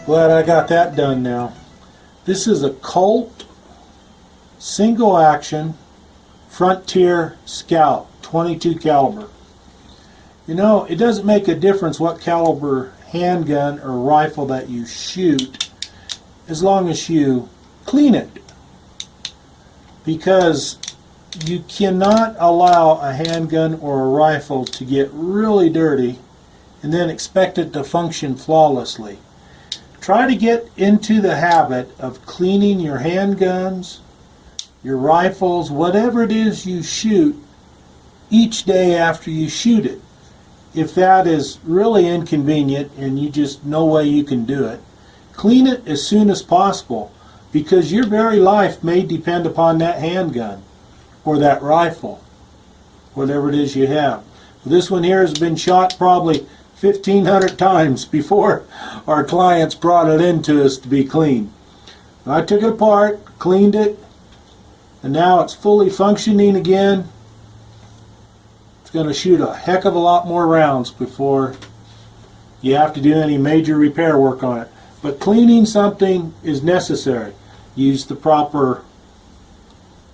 Glad I got that done now. This is a Colt single action Frontier Scout 22 caliber. You know, it doesn't make a difference what caliber handgun or rifle that you shoot as long as you clean it, because you cannot allow a handgun or a rifle to get really dirty and then expect it to function flawlessly. Try to get into the habit of cleaning your handguns, your rifles, whatever it is you shoot, each day after you shoot it. If that is really inconvenient and you just no way you can do it, clean it as soon as possible, because your very life may depend upon that handgun or that rifle, whatever it is you have. This one here has been shot probably 1,500 times before our clients brought it into us to be cleaned. I took it apart, cleaned it, and now it's fully functioning again. It's going to shoot a heck of a lot more rounds before you have to do any major repair work on it. But cleaning something is necessary. Use the proper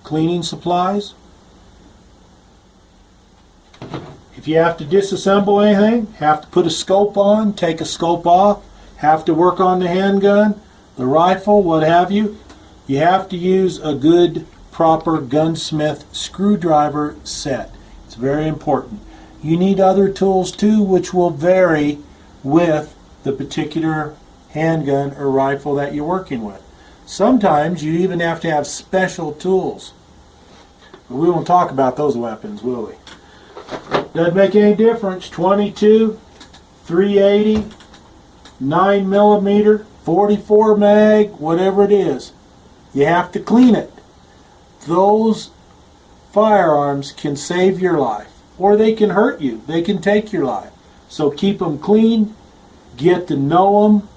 cleaning supplies. If you have to disassemble anything, have to put a scope on, take a scope off, have to work on the handgun, the rifle, what have you, you have to use a good, proper gunsmith screwdriver set. It's very important. You need other tools too, which will vary with the particular handgun or rifle that you're working with. Sometimes you even have to have special tools. But we won't talk about those weapons, will we? Doesn't make any difference. 22, 380, 9mm, 44 mag, whatever it is. You have to clean it. Those firearms can save your life, or they can hurt you. They can take your life. So keep them clean, get to know them,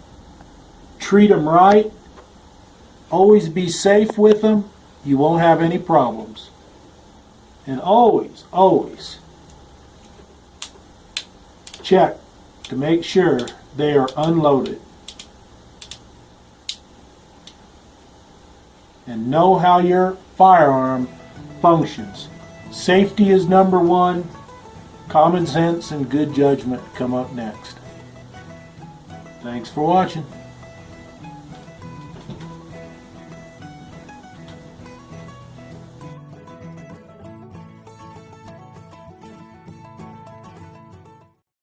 treat them right, always be safe with them. You won't have any problems. And always, always check to make sure they are unloaded. And know how your firearm functions. Safety is number one. Common sense and good judgment come up next. Thanks for watching.